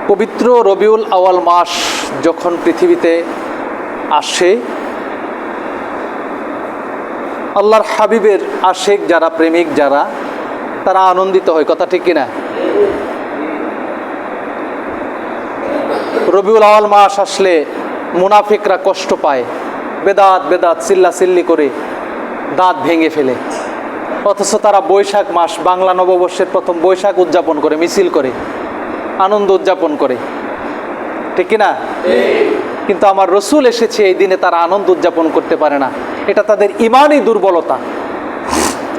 পবিত্র রবিউল আউয়াল মাস যখন পৃথিবীতে আসে, আল্লাহর হাবিবের আশেক যারা, প্রেমিক যারা, তারা আনন্দিত হয়। কথা ঠিক কিনা? রবিউল আউয়াল মাস আসলে মুনাফিকরা কষ্ট পায়, বেদাত বেদাত চিল্লাচিল্লি করে দাঁত ভেঙে ফেলে। অথচ তারা বৈশাখ মাস, বাংলা নববর্ষের প্রথম বৈশাখ উদযাপন করে, মিছিল করে, আনন্দ উদযাপন করে। ঠিক কিনা? কিন্তু আমার রসুল এসেছে এই দিনে, তারা আনন্দ উদযাপন করতে পারে না। এটা তাদের ইমানই দুর্বলতা,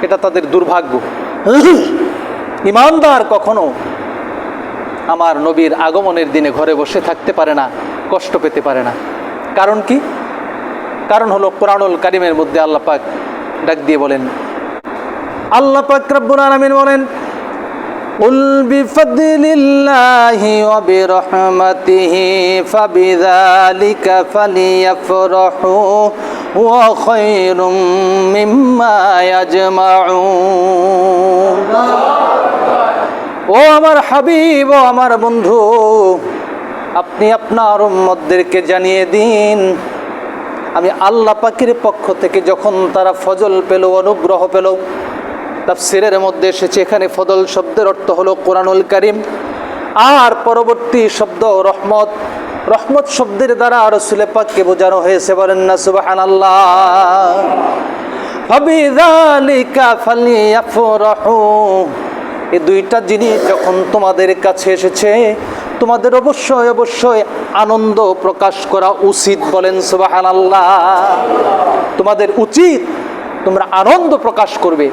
এটা তাদের দুর্ভাগ্য। ইমানদার কখনো আমার নবীর আগমনের দিনে ঘরে বসে থাকতে পারে না, কষ্ট পেতে পারে না। কারণ কি? কারণ হলো কোরআনুল কারীমের মধ্যে আল্লাহ পাক ডাক দিয়ে বলেন, আল্লাহ পাক রব্বুল আলামিন বলেন, কুল বিফাদলিল্লাহি ওয়া বিরহমাতিহি ফাবিযালিকা ফালিয়াফরাহু ওয়া খায়রুম মিম্মা ইয়াজমাউন। ও আমার হাবিব, ও আমার বন্ধু, আপনি আপনার উম্মতদেরকে জানিয়ে দিন, আমি আল্লাহ পাকের পক্ষ থেকে যখন তারা ফজল পেল, অনুগ্রহ পেল। তাফসীরের মধ্যে এসেছে, এখানে ফজল শব্দের অর্থ হলো কোরআনুল কারীম, আর পরবর্তী শব্দ রহমত। রহমত শব্দের দ্বারা রাসূল পাককে বোঝানো হয়েছে, বলেন না সুবহানাল্লাহ। ফাবিযালিকা ফালিয়াফরাহু, এই দুইটা জিনিস যখন তোমাদের কাছে এসেছে, তোমাদের অবশ্যই অবশ্যই আনন্দ প্রকাশ করা উচিত। বলেন সুবহানাল্লাহ। তোমাদের উচিত, তোমরা আনন্দ প্রকাশ করবে,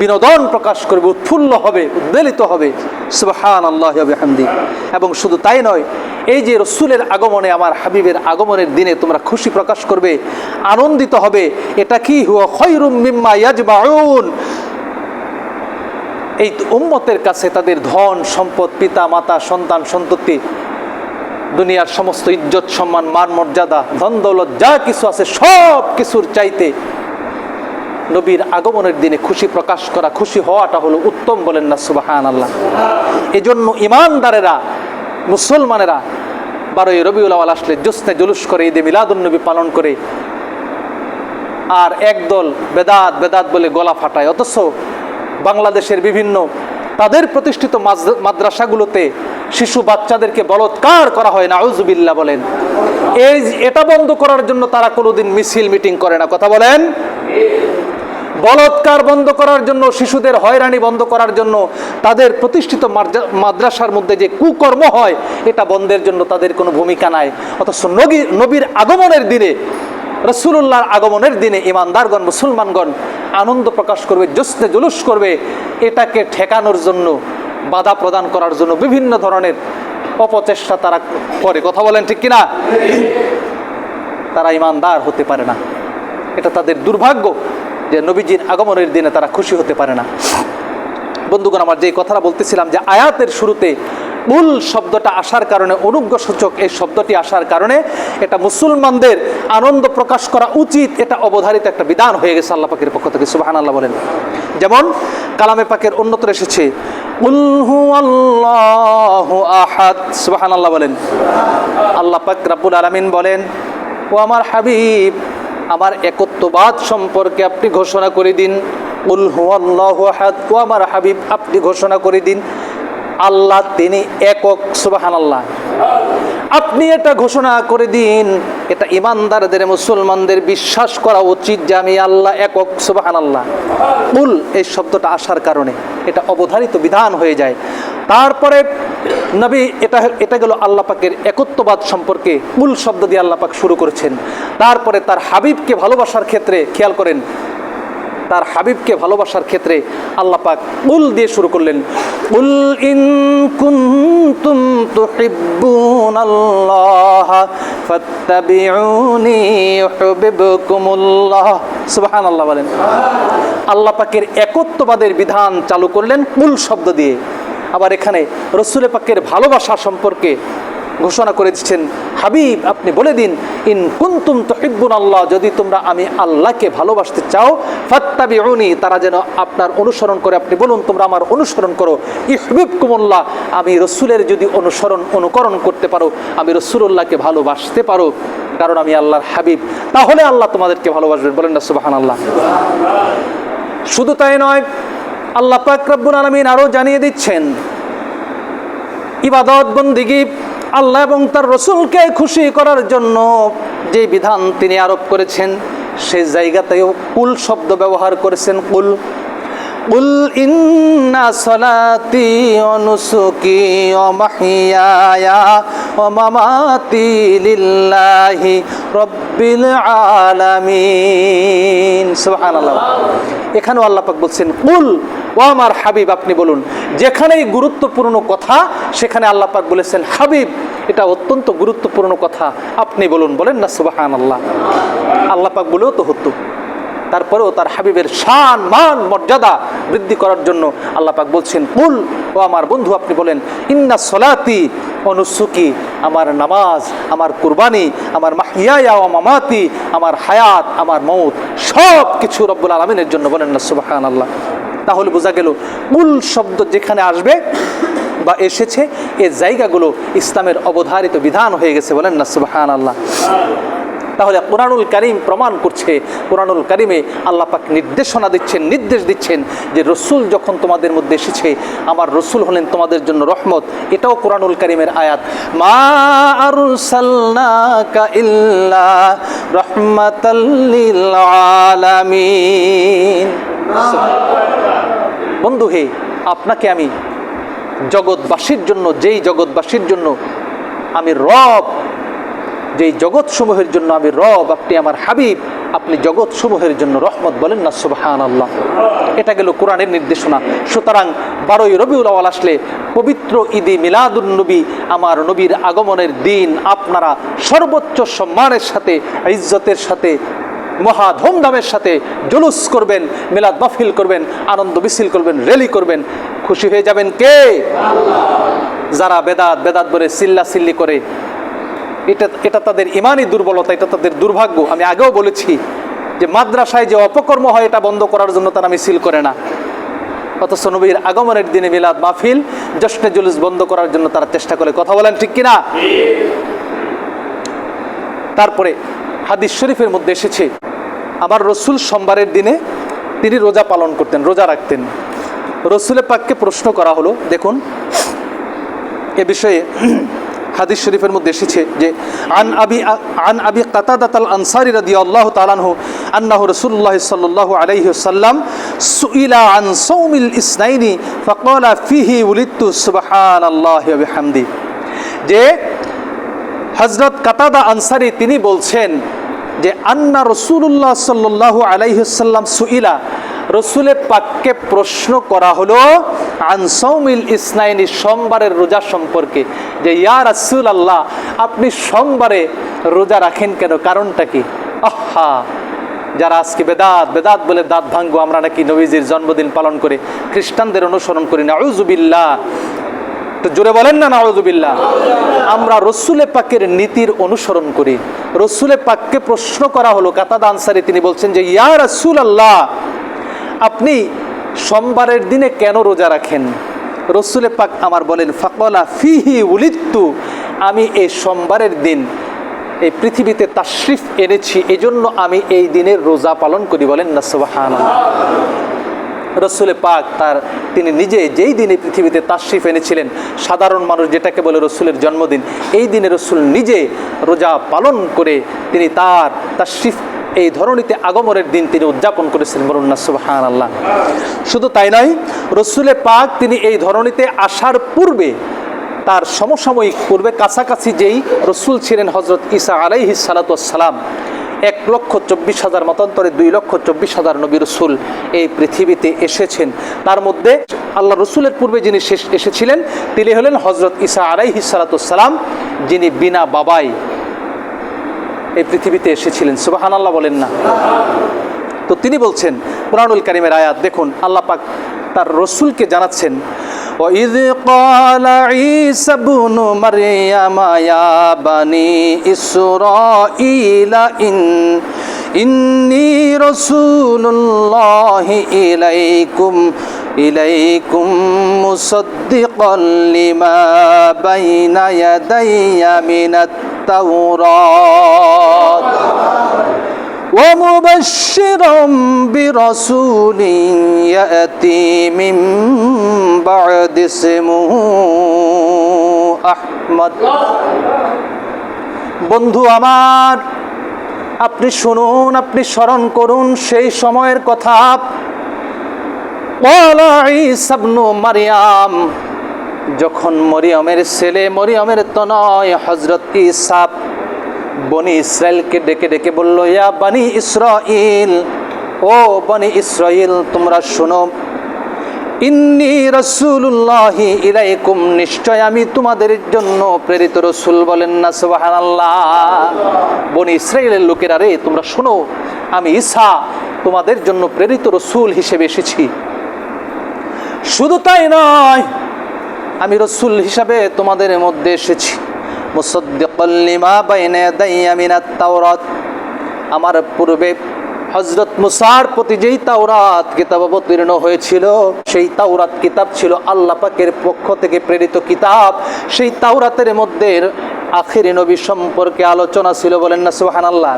বিনোদন প্রকাশ করবে, উৎফুল্ল হবে, উদ্বেলিত হবে। সুবহানাল্লাহি ওয়া বিহামদিহি। এবং শুধু তাই নয়, এই যে রসুলের আগমনে, আমার হাবিবের আগমনের দিনে তোমরা খুশি প্রকাশ করবে, আনন্দিত হবে। এটা কি? হুয়া খায়রুম মিম্মা ইয়াজমাউন। এই উম্মতের কাছে তাদের ধন সম্পদ, পিতা মাতা, সন্তান সন্ততি, দুনিয়ার সমস্ত ইজ্জত সম্মান মান মর্যাদা, ধন দৌলত যা কিছু আছে, সব কিছুর চাইতে নবীর আগমনের দিনে খুশি প্রকাশ করা, খুশি হওয়াটা হলো উত্তম। বলেন না সুবহানাল্লাহ। এই জন্য ইমানদারেরা, মুসলমানেরা 12ই রবিউল আউয়াল আসলে জোসনে জুলুস করে, ঈদে মিলাদুন্নবী পালন করে। আর একদল বেদাত বেদাত বলে গলা ফাটায়। অথচ বাংলাদেশের বিভিন্ন তাদের প্রতিষ্ঠিত মাদ্রাসাগুলোতে শিশু বাচ্চাদেরকে বলৎকার করা হয়, নাউজুবিল্লাহ বলেন। এটা বন্ধ করার জন্য তারা কোনোদিন মিছিল মিটিং করে না। কথা বলেন। বলৎকার বন্ধ করার জন্য, শিশুদের হয়রানি বন্ধ করার জন্য, তাদের প্রতিষ্ঠিত মাদ্রাসার মধ্যে যে কুকর্ম হয়, এটা বন্ধের জন্য তাদের কোনো ভূমিকা নাই। অথচ নবীর আগমনের দিনে, রাসূলুল্লাহর আগমনের দিনে ইমানদারগণ, মুসলমানগণ আনন্দ প্রকাশ করবে, জোসনে জুলুস করবে। এটাকে ঠেকানোর জন্য, বাধা প্রদান করার জন্য বিভিন্ন ধরনের অপচেষ্টা তারা করে। কথা বলেন ঠিক কিনা? তারা ইমানদার হতে পারে না। এটা তাদের দুর্ভাগ্য যে নবীজির আগমনের দিনে তারা খুশি হতে পারে না। বন্ধুগণ, আমার যে কথাটা বলতেছিলাম, যে আয়াতের শুরুতে কুল শব্দটা আসার কারণে, অনুজ্ঞাসূচক এই শব্দটি আসার কারণে, এটা মুসলমানদের আনন্দ প্রকাশ করা উচিত, এটা অবধারিত একটা বিধান হয়ে গেছে আল্লাহ পাকের পক্ষ থেকে। সুবহানাল্লাহ বলেন। যেমন কালামে পাকের অন্যত্র এসেছে, কুল হুয়াল্লাহু আহাদ। সুবহানাল্লাহ বলেন। আল্লাহ পাক রব্বুল আলামিন বলেন, ও আমার হাবিব, আমার একত্ববাদ সম্পর্কে আপনি ঘোষণা করে দিন। কুল হুয়াল্লাহু আহাদ, ও আমার হাবিব আপনি ঘোষণা করে দিন, আল্লাহ তিনি একক। সুবহানাল্লাহ। আপনি এটা ঘোষণা করে দিন, এটা ইমানদারদের, মুসলমানদের বিশ্বাস করা উচিত যে আমি আল্লাহ একক। সুবহানাল্লাহ। কুল এই শব্দটা আসার কারণে এটা অবধারিত বিধান হয়ে যায়। তারপরে নবী, এটা গেল আল্লাহ পাকের একত্ববাদ সম্পর্কে কুল শব্দ দিয়ে আল্লাহ পাক শুরু করেছেন। তারপরে তার হাবিবকে ভালোবাসার ক্ষেত্রে খেয়াল করেন, তার হাবিবকে ভালোবাসার ক্ষেত্রে আল্লাহ পাক কুল দিয়ে শুরু করলেন। কুল ইন কুনতুম তুহিব্বুনাল্লাহ ফাত্তাবিউনি ইউহিব্বুকুমুল্লাহ। সুবহানাল্লাহ বলেন। আল্লাহ পাকের একত্ববাদের বিধান চালু করলেন কুল শব্দ দিয়ে। আবার এখানে রাসূল পাকের ভালোবাসা সম্পর্কে ঘোষণা করে দিচ্ছেন, হাবিব আপনি বলে দিন, ইন কুনতুম তুহিব্বুনাল্লাহ, যদি তোমরা আমি আল্লাহকে ভালোবাসতে চাও, ফাত্তাবিউনি, তারা যেন আপনার অনুসরণ করে। আপনি বলুন তোমরা আমার অনুসরণ করো। ইউহিব্বুকুমুল্লাহ, আমি রসুলের যদি অনুকরণ করতে পারো, আমি রসুলুল্লাহকে ভালোবাসতে পারো, কারণ আমি আল্লাহর হাবিব, তাহলে আল্লাহ তোমাদেরকে ভালোবাসবেন। বলেন না সুবহানাল্লাহ। শুধু তাই নয়, আল্লাহ পাক রব্বুল আলামিন আরো জানিয়ে দিচ্ছেন ইবাদত বন্দেগী আল্লাহ এবং তার রসুলকে খুশি করার জন্য যে বিধান তিনি আরোপ করেছেন, সেই জায়গাতেও কুল শব্দ ব্যবহার করেছেন। কুল ইন্না সলাতি ওয়া নুসুকি ওয়া মাহইয়ায়া ওয়া মামাতি লিল্লাহি রাব্বিল আলামিন। সুবহানাল্লাহ। এখানেও আল্লাহ পাক বলছেন কুল, ও আমার হাবিব আপনি বলুন। যেখানেই গুরুত্বপূর্ণ কথা সেখানে আল্লাহ পাক বলেছেন হাবিব, এটা অত্যন্ত গুরুত্বপূর্ণ কথা, আপনি বলুন। বলেন না সুবহানাল্লাহ। আল্লাহ পাক বলেও তো হতো, তারপরেও তার হাবিবের শান মান মর্যাদা বৃদ্ধি করার জন্য আল্লাহ পাক বলছেন কুল, ও আমার বন্ধু আপনি বলেন ইন্না সলাতি ওয়া নুসুকি, আমার নামাজ, আমার কুরবানি, আমার মাহইয়ায়া ওয়া মামাতি, আমার হায়াত, আমার মউত, সব কিছু রব্বুল আলামিনের জন্য। বলেন না সুবহানাল্লাহ। তাহলে বোঝা গেল কুল শব্দ যেখানে আসবে বা এসেছে, এই জায়গাগুলো ইসলামের অবধারিত বিধান হয়ে গেছে। বলেন না সুবহানাল্লাহ। তাহলে কোরআনুল কারীম প্রমাণ করছে, কোরআনুল কারীমে আল্লাহ পাক নির্দেশ দিচ্ছেন যে রসুল যখন তোমাদের মধ্যে এসেছে, আমার রসুল হলেন তোমাদের জন্য রহমত। এটাও কোরআনুল কারীমের আয়াত, মা আরসালনাকা ইল্লা রাহমাতাল লিল আলামিন। বন্ধু হে, আপনাকে আমি জগৎবাসীর জন্য, যেই জগৎবাসীর জন্য আমি রব, যেই জগৎসমূহের জন্য আমি রব, আপনি আমার হাবিব, আপনি জগৎসমূহের জন্য রহমত। বলেন না সুবহানাল্লাহ। এটা গেল কোরআনের নির্দেশনা। সুতরাং 12ই রবিউল আউয়াল আসলে পবিত্র ঈদে মিলাদুন নবী, আমার নবীর আগমনের দিন, আপনারা সর্বোচ্চ সম্মানের সাথে, ইজ্জতের সাথে, মহা ধুমধামের সাথে জুলুস করবেন, মিলাদ মাহফিল করবেন, আনন্দ মিছিল করবেন, র্যালি করবেন। খুশি হয়ে যাবেন কে? যারা বেদাত বলে চিল্লাচিল্লি করে, এটা তাদের ইমানি দুর্বলতা, এটা তাদের দুর্ভাগ্য। আমি আগেও বলেছি যে মাদ্রাসায় যে অপকর্ম হয় এটা বন্ধ করার জন্য তারা মিছিল করে না, অথচ নবীর আগমনের দিনে মিলাদ মাহফিল, জশ্নে জুলুস বন্ধ করার জন্য তারা চেষ্টা করে। কথা বলেন ঠিক কিনা? তারপরে হাদিস শরীফের মধ্যে এসেছে আমার রসুল সোমবারের দিনে তিনি রোজা পালন করতেন, রোজা রাখতেন। রসুলের পাককে প্রশ্ন করা হলো, দেখুন এ বিষয়ে হাদিস শরীফের মধ্যে এসেছে যে আন আবি কাতাদাতাল আনসারী রাদিয়াল্লাহু তাআলা আনহু আন্নাহু রাসূলুল্লাহ সাল্লাল্লাহু আলাইহি ওয়াসাল্লাম সুইলা আন সাওমিল ইসনাইনি ফাকালা ফিহি উলিদতু সুবহানাল্লাহি ওয়া বিহামদি। যে হযরত কাতাদা আনসারী তিনি বলছেন যে আন্না রাসূলুল্লাহ সাল্লাল্লাহু আলাইহি ওয়াসাল্লাম সুইলা, রসুলের পাককে প্রশ্ন করা হলো আন সাওমিল ইসনাইনি, সোমবারের রোজা সম্পর্কে, যে ইয়া রাসূলুল্লাহ আপনি সোমবারে রোজা রাখেন কেন, কারণটা কি? আহা, যারা আজকে বেদাত বলে দাঁত ভাঙ্গো, আমরা নাকি নবীজির জন্মদিন পালন করে খ্রিস্টানদের অনুসরণ করি, নাউযুবিল্লাহ। তো জোরে বলেন না নাউযুবিল্লাহ। আমরা রসুলের পাকের নীতির অনুসরণ করি। রসুলের পাককে প্রশ্ন করা হলো, কাতাদা আনসারী তিনি বলছেন যে ইয়া রাসূলুল্লাহ আপনি সোমবারের দিনে কেন রোজা রাখেন? রসুলে পাক আমার বলেন ফাকালা ফিহি উলিদতু, আমি এই সোমবারের দিন এই পৃথিবীতে তাশরিফ এনেছি, এজন্য আমি এই দিনের রোজা পালন করি। বলেন না সুবহানাল্লাহ। রসুলে পাক তিনি নিজে যেই দিনে পৃথিবীতে তাশরিফ এনেছিলেন, সাধারণ মানুষ যেটাকে বলে রসুলের জন্মদিন, এই দিনে রসুল নিজে রোজা পালন করে তিনি তার তাশরিফ এই ধরনীতে আগমনের দিন তিনি উদযাপন করেছিলেন। বলুন না সুবহানাল্লাহ। শুধু তাই নয়, রসুলে পাক তিনি এই ধরনীতে আসার পূর্বে, তার সমসাময়িক পূর্বে কাছাকাছি যেই রসুল ছিলেন হজরত ঈসা আলাইহিস সালাতু ওয়াস সালাম, 1,24,000 মতান্তরে 2,24,000 নবী রসুল এই পৃথিবীতে এসেছেন। তার মধ্যে আল্লাহ রসুলের পূর্বে যিনি এসেছিলেন তিনি হলেন হজরত ঈসা আলাইহিস সালাতু ওয়াস সালাম, যিনি বিনা বাবাই এই পৃথিবীতে এসেছিলেন। সুবহানাল্লাহ বলেন না। তো তিনি বলছেন, কুরআনুল কারীমের আয়াত দেখুন, আল্লাহ পাক তার রসুলকে জানাচ্ছেন وَإِذْ قَالَ عِيسَى ابْنُ مَرْيَمَ يَا بَنِي إِسْرَائِيلَ ইন্নী রাসূলুল্লাহি ইলাইকুম মুসাদ্দিকান লিমা বাইনা ইয়াদাইয়া মিনাত তাওরাত ওয়া মুবাশশিরাম বিরাসূলিন ইয়াতি মিন বা'দি ইসমুহু আহমদ। বন্ধু আমার, আপনি শুনুন, আপনি স্মরণ করুন সেই সময়ের কথা। ওয়ালা ঈসা ইবনু মারইয়াম, যখন মরিয়মের ছেলে, মরিয়মের তনয় হযরত ঈসা বনি ইসরাইলকে ডেকে ডেকে বলল, ইয়া বনি ইসরাইল, ও বনি ইসরাইল তোমরা শোনো, ইন্নী রাসূলুল্লাহি ইলাইকুম, নিশ্চয় আমি তোমাদের জন্য প্রেরিত রাসূল। বলেন না সুবহানাল্লাহ। বনি ইসরাইলের লোকেরা রে, তোমরা শোনো, আমি ঈসা তোমাদের জন্য প্রেরিত রাসূল হিসেবে এসেছি। শুধু তাই নয়, আমি রাসূল হিসাবে তোমাদের মধ্যে এসেছি মুসাদ্দিকাল লিমা বাইনা ইয়াদাইয়া মিনাত তাওরাত, আমার পূর্বে হযরত মুসার প্রতি যেই তাওরাত কিতাব অবতীর্ণ হয়েছিল, সেই তাওরাত কিতাব ছিল আল্লাহ পাকের পক্ষ থেকে প্রেরিত কিতাব। সেই তাওরাতের মধ্যে আখিরি নবী সম্পর্কে আলোচনা ছিল। বলেন না সুবহানাল্লাহ।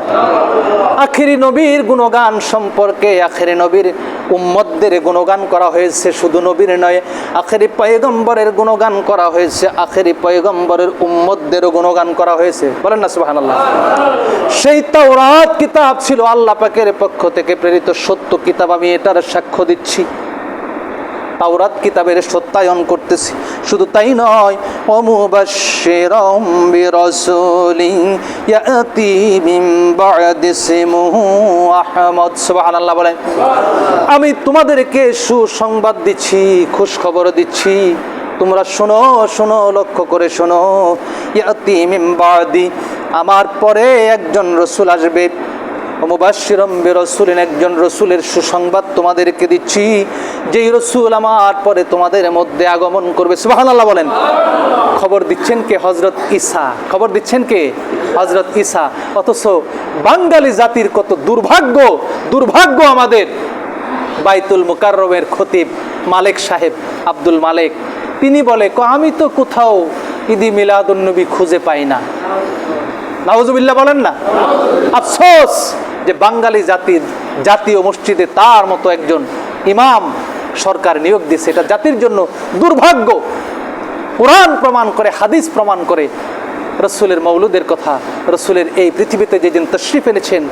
আখিরি নবীর গুণগান সম্পর্কে, আখিরি নবীর উম্মতদের গুণগান করা হয়েছে। শুধু নবীর নয়, আখিরি পয়গম্বরের গুণগান করা হয়েছে, আখিরি পয়গম্বরের উম্মতদেরও গুণগান করা হয়েছে। বলেন না সুবহানাল্লাহ। সেই তাওরাত কিতাব ছিল আল্লাহ পাকের পক্ষ থেকে প্রেরিত সত্য কিতাব। আমি এটার সাক্ষ্য দিচ্ছি, তাওরাত কিতাবের সত্যায়ন করতেছি। শুধু তাই নয়, ওয়া মুবাশশিরাম বিরাসূলিন ইয়াতি মিন বা'দি ইসমুহু আহমদ। সুবহানাল্লাহ বলেন। আমি তোমাদেরকে সুসংবাদ দিচ্ছি, খুশখবর দিচ্ছি, তোমরা শোনো, শোনো, লক্ষ্য করে শোনো। ইয়াতি মিন বা'দি, আমার পরে একজন রাসূল আসবে। মুবাশশিরাম বিরাসূলিন, একজন রাসূলের সুসংবাদ তোমাদেরকে দিচ্ছি, যেই রাসূল আমার পরে তোমাদের মধ্যে আগমন করবে। সুবহানাল্লাহ বলেন। খবর দিচ্ছেন কে? হযরত ঈসা। খবর দিচ্ছেন কে? হযরত ঈসা। অথচ বাঙালি জাতির কত দুর্ভাগ্য, দুর্ভাগ্য আমাদের। বাইতুল মুকাররমের খতিব মালেক সাহেব, আব্দুল মালেক, তিনি বলে, আমি তো কোথাও ঈদে মিলাদুন নবী খুঁজে পাই না। নাউজুবিল্লাহ বলেন না। আফসোস যে বাঙালি জাতির জাতীয় মসজিদে তার মতো একজন ইমাম সরকার নিয়োগ দিয়েছে। এটা জাতির জন্য দুর্ভাগ্য। কোরআন প্রমাণ করে, হাদিস প্রমাণ করে, রাসূলের মৌলুদের কথা, রাসূলের এই পৃথিবীতে যেদিন তাশরিফ এনেছেন,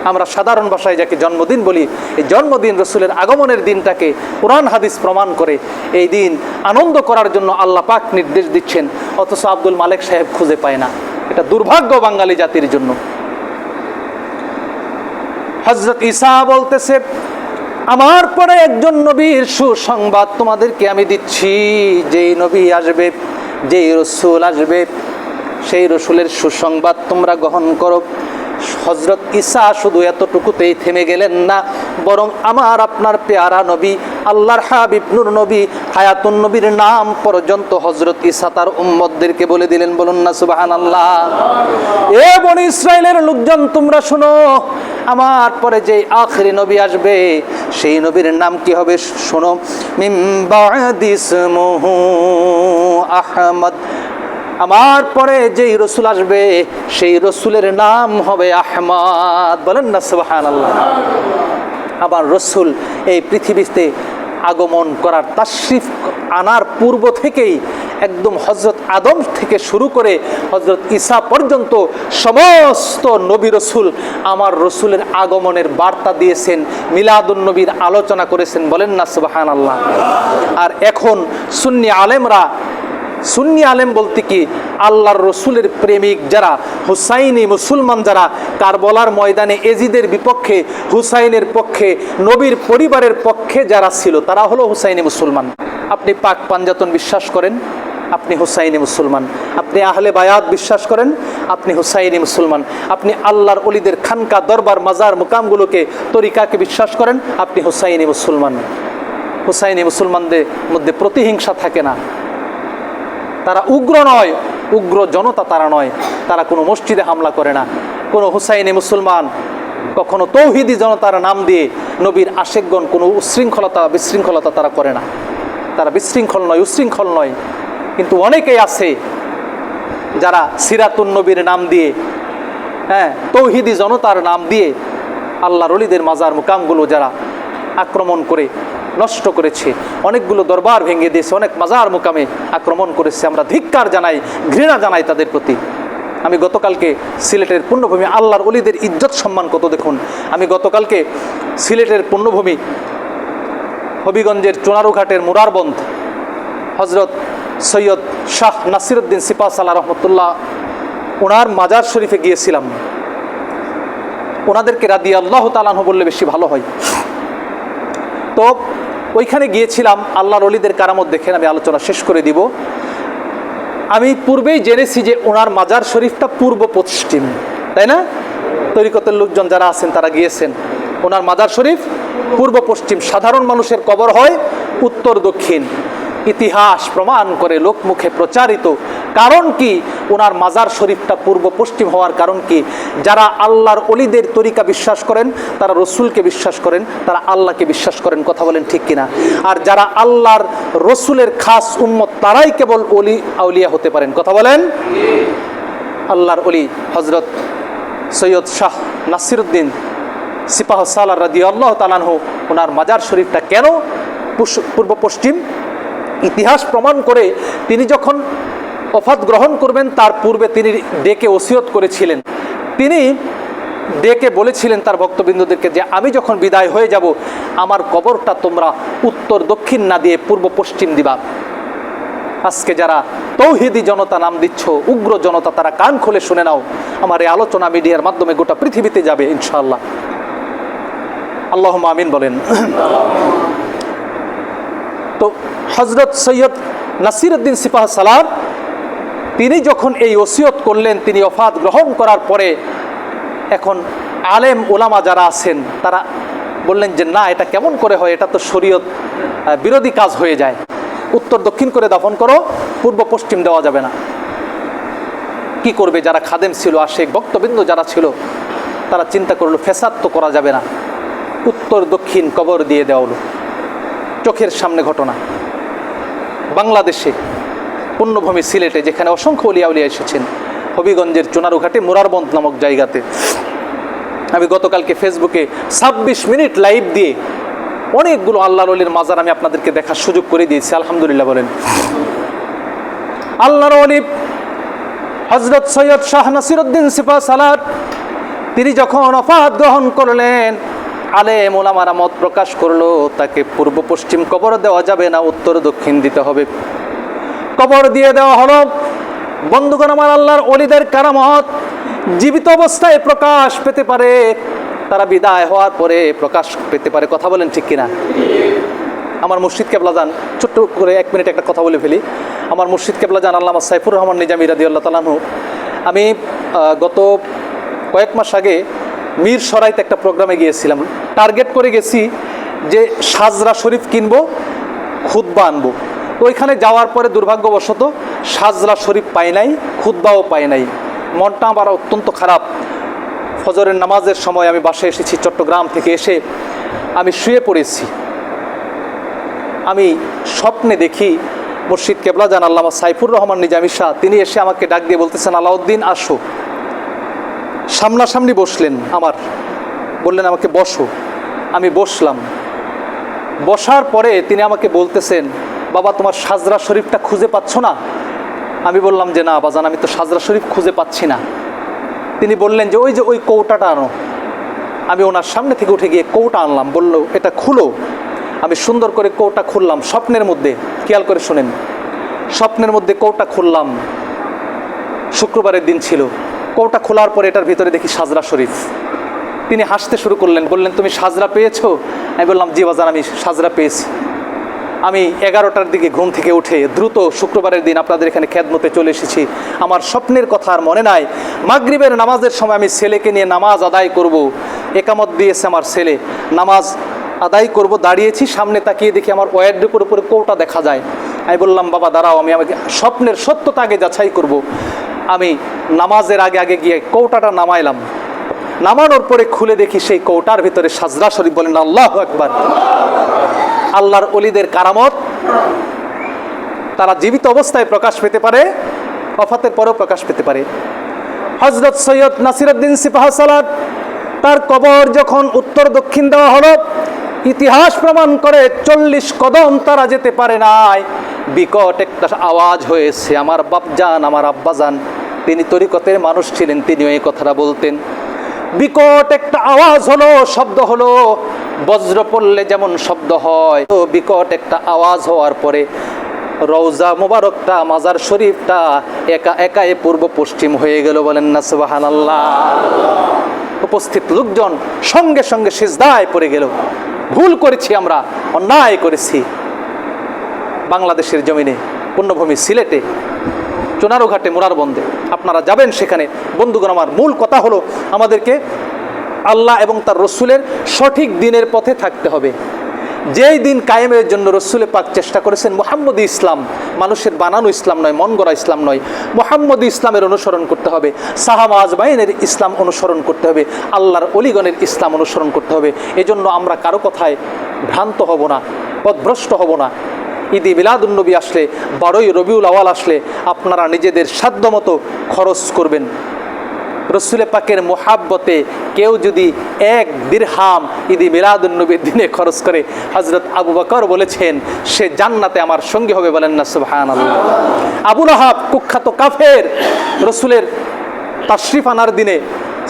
আমরা সাধারণ ভাষায় যাকে জন্মদিন বলি, এই জন্মদিন রাসূলের আগমনের দিনটাকে কোরআন হাদিস প্রমাণ করে এই দিন আনন্দ করার জন্য আল্লাহ পাক নির্দেশ দিচ্ছেন, অথচ আব্দুল মালেক সাহেব খুঁজে পায় না। এটা দুর্ভাগ্য বাঙালি জাতির জন্য। হযরত ঈসা বলতেছে, আমার পরে একজন নবীর সুসংবাদ তোমাদেরকে আমি দিচ্ছি। যেই নবী আসবে, যেই রাসূল আসবে, সেই রাসূলের সুসংবাদ তোমরা গ্রহণ করো। হযরত ঈসা শুধু এতটুকুতেই থেমে গেলেন না, বরং আমার আপনার পেয়ারা নবী, আল্লাহর হাবিব নূর নবী, হায়াতুন নবীর নাম পর্যন্ত হযরত ঈসা তার উম্মতদেরকে বলে দিলেন। বলুন না সুবহানাল্লাহ। এ বনি ইসরাইলের লোকজন, তোমরা শোনো, আমার পরে যে আখিরি নবী আসবে, সেই নবীর নাম কি হবে? শোনো, মিন বা'দি ইসমুহু আহমদ, আমার পরে যেই রাসূল আসবে, সেই রাসূলের নাম হবে আহমদ। বলেন না সুবহানাল্লাহ। আবার রাসূল এই পৃথিবীতে আগমন করার, তাশরিফ আনার পূর্ব থেকেই একদম হযরত আদম থেকে শুরু করে হযরত ঈসা পর্যন্ত সমস্ত নবী রাসূল আমার রাসূলের আগমনের বার্তা দিয়েছেন, মিলাদুন নবীর আলোচনা করেছেন। বলেন না সুবহানাল্লাহ। আর এখন সুন্নি আলেম বলতে কি, আল্লাহর রসুলের প্রেমিক যারা, হুসাইনি মুসলমান যারা, কারবালার ময়দানে এজিদের বিপক্ষে, হুসাইনের পক্ষে, নবীর পরিবারের পক্ষে যারা ছিল, তারা হলো হুসাইনি মুসলমান। আপনি পাক পাঞ্জাতন বিশ্বাস করেন, আপনি হুসাইনি মুসলমান। আপনি আহলে বায়াত বিশ্বাস করেন, আপনি হুসাইনি মুসলমান। আপনি আল্লাহর ওলিদের খানকা, দরবার, মাজার, মুকামগুলোকে, তরিকাকে বিশ্বাস করেন, আপনি হুসাইনি মুসলমান। হুসাইনি মুসলমানদের মধ্যে প্রতিহিংসা থাকে না, তারা উগ্র নয়, উগ্র জনতা তারা নয়, তারা কোনো মসজিদে হামলা করে না। কোনো হুসাইনি মুসলমান কখনো তৌহিদি জনতার নাম দিয়ে নবীর আশেকগণ কোনো উশৃঙ্খলতা বিশৃঙ্খলতা তারা করে না, তারা বিশৃঙ্খল নয়, উশৃঙ্খল নয়। কিন্তু অনেকেই আছে যারা সিরাতুন নবীর নাম দিয়ে, তৌহিদি জনতার নাম দিয়ে আল্লাহর ওলিদের মাজার মুকামগুলো যারা আক্রমণ করে নষ্ট করেছে, অনেকগুলো দরবার ভেঙে দিয়েছে, অনেক মাজার মুকামে আক্রমণ করেছে। আমরা ধিক্কার জানাই, ঘৃণা জানাই তাদের প্রতি। আমি গতকালকে সিলেটের পুণ্যভূমি, আল্লাহর ওলিদের ইজ্জত সম্মান কত দেখুন। আমি গতকালকে সিলেটের পুণ্যভূমি হবিগঞ্জের চুনারুঘাটের মুরারবন্ধ হজরত সৈয়দ শাহ নাসিরউদ্দিন সিপাহসালাহ রহমতুল্লাহ ওনার মাজার শরীফে গিয়েছিলাম। ওনাদেরকে রাদিয়াল্লাহু তাআলা আনহু বললে বেশি ভালো হয়। তো ওইখানে গিয়েছিলাম, আল্লাহর ওলিদের কারামত দেখেন, আমি আলোচনা শেষ করে দিব। আমি পূর্বেই জেনেছি যে ওনার মাজার শরীফটা পূর্ব পশ্চিম, তাই না? তরিকতের লোকজন যারা আছেন তারা গিয়েছেন। ওনার মাজার শরীফ পূর্ব পশ্চিম, সাধারণ মানুষের কবর হয় উত্তর দক্ষিণ। ইতিহাস প্রমাণ করে, লোকমুখে প্রচারিত। কারণ কি ওনার মাজার শরীফটা পূর্ব পশ্চিম হওয়ার কারণ কি? যারা আল্লাহর ওলিদের তরিকা বিশ্বাস করেন, তারা রসুলকে বিশ্বাস করেন, তারা আল্লাহকে বিশ্বাস করেন। কথা বলেন ঠিক কিনা? আর যারা আল্লাহর রসুলের খাস উম্মত, তারাই কেবল ওলি আউলিয়া হতে পারেন। কথা বলেন। আল্লাহর ওলি হজরত সৈয়দ শাহ নাসিরউদ্দিন সিপাহসালাহ রাদিয়াল্লাহু তাআলা আনহু, ওনার মাজার শরীফটা কেন পূর্ব পশ্চিম? ইতিহাস প্রমাণ করে তিনি যখন ওফাত গ্রহণ করবেন তার পূর্বে তিনি ডেকে ওসিয়ত করেছিলেন। তিনি ডেকে বলেছিলেন তার ভক্তবৃন্দদেরকে যে আমি যখন বিদায় হয়ে যাব, আমার কবরটা তোমরা উত্তর দক্ষিণ না দিয়ে পূর্ব পশ্চিম দিবা। আজকে যারা তৌহিদি জনতা নাম দিচ্ছ, উগ্র জনতা, তারা কান খুলে শুনে নাও। আমার এই আলোচনা মিডিয়ার মাধ্যমে গোটা পৃথিবীতে যাবে ইনশাআল্লাহ। আল্লাহুম্মা আমিন বলেন। তো হজরত সৈয়দ নাসিরউদ্দিন সিপাহসালাহ তিনি যখন এই ওসিয়ত করলেন, তিনি ওফাত গ্রহণ করার পরে এখন আলেম ওলামা যারা আছেন তারা বললেন যে না, এটা কেমন করে হয়, এটা তো শরীয়ত বিরোধী কাজ হয়ে যায়। উত্তর দক্ষিণ করে দাফন করো, পূর্ব পশ্চিম দেওয়া যাবে না। কি করবে? যারা খাদেম ছিল, আশেক ভক্তবৃন্দ যারা ছিল, তারা চিন্তা করলো ফেসাদ তো করা যাবে না, উত্তর দক্ষিণ কবর দিয়ে দেওয়া হলো। চোখের সামনে ঘটনা বাংলাদেশে পুণ্যভূমি সিলেটে, যেখানে অসংখ্য ওলিয়া উলিয়া এসেছেন, হবিগঞ্জের চুনারুঘাটে মুরারবন্ধ নামক জায়গাতে। আমি গতকালকে ফেসবুকে 26 মিনিট লাইভ দিয়ে অনেকগুলো আল্লাহর ওলির মাজার আমি আপনাদেরকে দেখার সুযোগ করে দিয়েছি। আলহামদুলিল্লাহ বলেন। আল্লাহর ওলি হজরত সৈয়দ শাহ নাসিরউদ্দিন সিপাহসালাহ তিনি যখন ওফাত গ্রহণ করলেন, আলেম ওলামারা মত প্রকাশ করলো তাকে পূর্ব পশ্চিম কবর দেওয়া যাবে না, উত্তর দক্ষিণ দিতে হবে। কবর দিয়ে দেওয়া হলো। বন্ধুগণ আমার, আল্লাহর ওলিদের কারামত জীবিত অবস্থায় প্রকাশ পেতে পারে, তারা বিদায় হওয়ার পরে প্রকাশ পেতে পারে। কথা বলেন ঠিক কিনা? আমার মুর্শিদ কেবলা জান, ছোট্ট করে 1 মিনিট একটা কথা বলে ফেলি। আমার মুর্শিদ কেবলা জান আল্লামা সাইফুর রহমান নিজামী রাদিয়াল্লাহু তাআলা আনহু, আমি গত কয়েক মাস আগে মিরসরাইতে একটা প্রোগ্রামে গিয়েছিলাম। টার্গেট করে গেছি যে সাজরা শরীফ কিনবো, খুতবা আনবো। তো ওইখানে যাওয়ার পরে দুর্ভাগ্যবশত সাজরা শরীফ পাই নাই, খুতবাও পাই নাই। মনটা আমার অত্যন্ত খারাপ। ফজরের নামাজের সময় আমি বাসায় এসেছি, চট্টগ্রাম থেকে এসে আমি শুয়ে পড়েছি। আমি স্বপ্নে দেখি মুর্শিদ কেবলা জান আল্লামা সাইফুর রহমান নিজামী শাহ তিনি এসে আমাকে ডাক দিয়ে বলতেছেন, আলাউদ্দিন আসো। সামনাসামনি বসলেন আমার, বললেন আমাকে বসো। আমি বসলাম। বসার পরে তিনি আমাকে বলতেছেন, বাবা তোমার সাজরা শরীফটা খুঁজে পাচ্ছ না? আমি বললাম যে না বাজান, আমি তো সাজরা শরীফ খুঁজে পাচ্ছি না। তিনি বললেন যে ওই কৌটাটা আনো। আমি ওনার সামনে থেকে উঠে গিয়ে কৌটা আনলাম। বলল এটা খুলো। আমি সুন্দর করে কৌটা খুললাম স্বপ্নের মধ্যে। খেয়াল করে শোনেন, স্বপ্নের মধ্যে কৌটা খুললাম। শুক্রবারের দিন ছিল। কৌটা খোলার পরে এটার ভিতরে দেখি সাজরা শরীফ। তিনি হাসতে শুরু করলেন, বললেন তুমি সাজরা পেয়েছো? আমি বললাম জি বাজান, আমি সাজরা পেয়েছি। আমি 11টার দিকে ঘুম থেকে উঠে দ্রুত শুক্রবারের দিন আপনাদের এখানে খেদমতে চলে এসেছি। আমার স্বপ্নের কথা আর মনে নাই। মাগরিবের নামাজের সময় আমি ছেলেকে নিয়ে নামাজ আদায় করব, একামত দিয়েছে আমার ছেলে, নামাজ আদায় করব, দাঁড়িয়েছি, সামনে তাকিয়ে দেখি আমার ওয়ারড্রোবের উপরে কৌটা দেখা যায়। আমি বললাম বাবা দাঁড়াও, আমি আমাকে স্বপ্নের সত্যতা আগে যাচাই করব। আমি নামাজের আগে গিয়ে কৌটাটা নামাইলাম। নামানোর পরে খুলে দেখি সেই কৌটার ভিতরে সাজরা শরীফ। বলেন আল্লাহু আকবার। আল্লাহর ওলিদের কারামত তারা জীবিত অবস্থায় প্রকাশ পেতে পারে, ওফাতের পরেও প্রকাশ পেতে পারে। হযরত সৈয়দ নাসিরউদ্দিন সিপাহসালার তার কবর যখন উত্তর দক্ষিণ দেওয়া হলো, ইতিহাস প্রমাণ করে 40 কদম তারা যেতে পারে নাই, বিকট একটা আওয়াজ হয়েছে। আমার বাপজান, আমার আব্বাজান, তিনি তরিকতের মানুষ ছিলেন, তিনিও এই কথাটা বলতেন। বিকট একটা আওয়াজ হলো, শব্দ হলো, বজ্র পড়লে যেমন শব্দ হয়, তো বিকট একটা আওয়াজ হওয়ার পরে রওজা মোবারকটা, মাজার শরীফটা একা একাই পূর্ব পশ্চিম হয়ে গেল। বলেন না সুবহানাল্লাহ। উপস্থিত লোকজন সঙ্গে সঙ্গে সিজদায় পড়ে গেল। ভুল করেছি আমরা, অন্যায় করেছি। বাংলাদেশের জমিনে, পুণ্যভূমি সিলেটে, চুনারুঘাটে, মোরারবন্দে আপনারা যাবেন সেখানে। বন্ধুগণ আমার, মূল কথা হলো আমাদেরকে আল্লাহ এবং তার রসুলের সঠিক দিনের পথে থাকতে হবে। যেই দিন কায়েমের জন্য রসুলে পাক চেষ্টা করেছেন, মুহাম্মদী ইসলাম, মানুষের বানানো ইসলাম নয়, মন গড়া ইসলাম নয়, মুহাম্মদী ইসলামের অনুসরণ করতে হবে, সাহাবা আজমাইনের ইসলাম অনুসরণ করতে হবে, আল্লাহর অলিগণের ইসলাম অনুসরণ করতে হবে। এজন্য আমরা কারো কথায় ভ্রান্ত হব না, পথভ্রষ্ট হব না। ঈদে মিলাদুন্নবী আসলে, 12ই রবিউল আওয়াল আসলে আপনারা নিজেদের সাধ্যমতো খরচ করবেন। রসুলে পাকের মুহাব্বতে কেউ যদি 1 দিরহাম ঈদে মিলাদুন্নবীর দিনে খরচ করে, হযরত আবু বকর বলেছেন সে জান্নাতে আমার সঙ্গী হবে। বলেন না সুবহানাল্লাহ। আবু লাহাব কুখ্যাত কাফের, রসুলের তাশরিফ আনার দিনে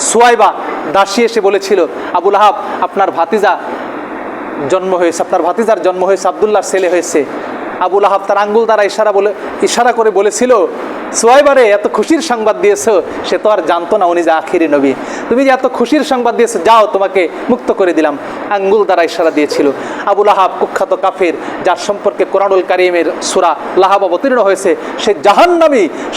সুয়াইবা দাসী এসে বলেছিল, আবু লাহাব আপনার ভাতিজা জন্ম হয়েছে, আপনার ভাতিজার জন্ম হয়েছে, আব্দুল্লাহর ছেলে হয়েছে। আবু লাহাব তার আঙ্গুল দ্বারা ইশারা করে বলেছিল, সুয়াইবারে এত খুশির সংবাদ দিয়েছো, সে তো আর জানতো না উনি যে আখিরি নবী। তুমি যে এত খুশির সংবাদ দিয়েছো, যাও তোমাকে মুক্ত করে দিলাম। আঙ্গুল দ্বারা ইশারা দিয়েছিল। আবু লাহাব কুখ্যাত কাফের, যার সম্পর্কে কোরআনুল কারীমের সূরা লাহাব অবতীর্ণ হয়েছে,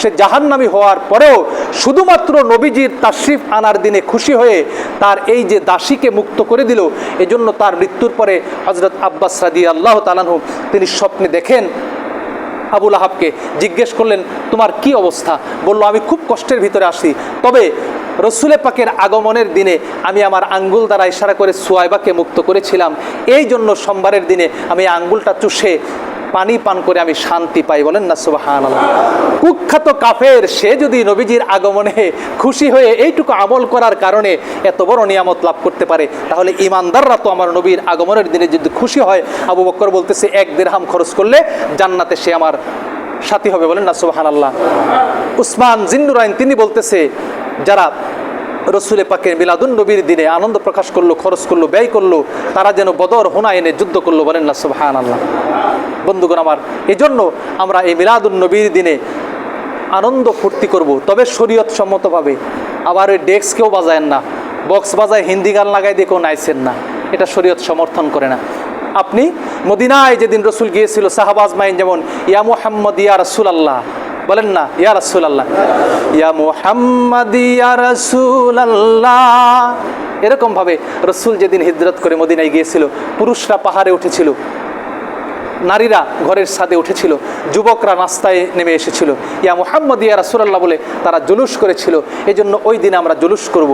সে জাহান্নামী হওয়ার পরেও শুধুমাত্র নবীজির তাশরিফ আনার দিনে খুশি হয়ে তার এই যে দাসীকে মুক্ত করে দিল, এজন্য তার মৃত্যুর পরে হযরত আব্বাস রাদিয়াল্লাহু তাআলা আনহু তিনি স্বপ্নে দেখেন আবু লাহাবকে, জিজ্ঞেস করলেন তোমার কি অবস্থা? বলল আমি খুব কষ্টের ভিতরে আছি, তবে রসুলে পাকের আগমনের দিনে আমি আমার আঙ্গুল দ্বারা ইশারা করে সুয়াইবাকে মুক্ত করেছিলাম, এই জন্য সোমবারের দিনে আমি আঙ্গুলটা চুষে পানি পান করে আমি শান্তি পাই। বলেন না সুবহানাল্লাহ। কুখ্যাত কাফের, সে যদি নবীজির আগমনে খুশি হয়ে এইটুকু আমল করার কারণে এত বড় নিয়ামত লাভ করতে পারে, তাহলে ইমানদাররা তো আমার নবীর আগমনের দিনে যদি খুশি হয়, আবু বকর বলতেছে 1 দিরহাম খরচ করলে জান্নাতে সে আমার সাথী হবে। বলেন না সুবহানাল্লাহ। উসমান জিন্নুরাইন তিনি বলতেছে, যারা রসুলে পাকের মিলাদুন্নবীর দিনে আনন্দ প্রকাশ করলো, খরচ করলো, ব্যয় করলো, তারা যেন বদর হুনাইনে যুদ্ধ করলো। বলেন না সুবহানাল্লাহ। বন্ধুগণ আমার, এজন্য আমরা এই মিলাদুন্নবীর দিনে আনন্দ ফুর্তি করব, তবে শরীয়ত সম্মতভাবে। আবার ওই ডেস্ক কেউ বাজায়েন না, বক্স বাজায় হিন্দি গান লাগাই দিয়ে কেউ নাইছেন না, এটা শরীয়ত সমর্থন করে না। আপনি মদিনায় যেদিন রসুল গিয়েছিল, সাহাবা আজমাইন যেমন ইয়া মুহাম্মদ ইয়া রাসূলুল্লাহ, বলেন না ইয়া রাসূলুল্লাহ, ইয়া মুহাম্মদ ইয়া রাসূলুল্লাহ, এরকম ভাবে রসুল যেদিন হিজরত করে মদিনায় গিয়েছিল, পুরুষরা পাহাড়ে উঠেছিল, নারীরা ঘরের ছাদে উঠেছিল, যুবকরা রাস্তায় নেমে এসেছিল, ইয়া মুহাম্মদ ইয়া রাসূলুল্লাহ বলে তারা জুলুস করেছিল। এজন্য ওই দিন আমরা জুলুস করব।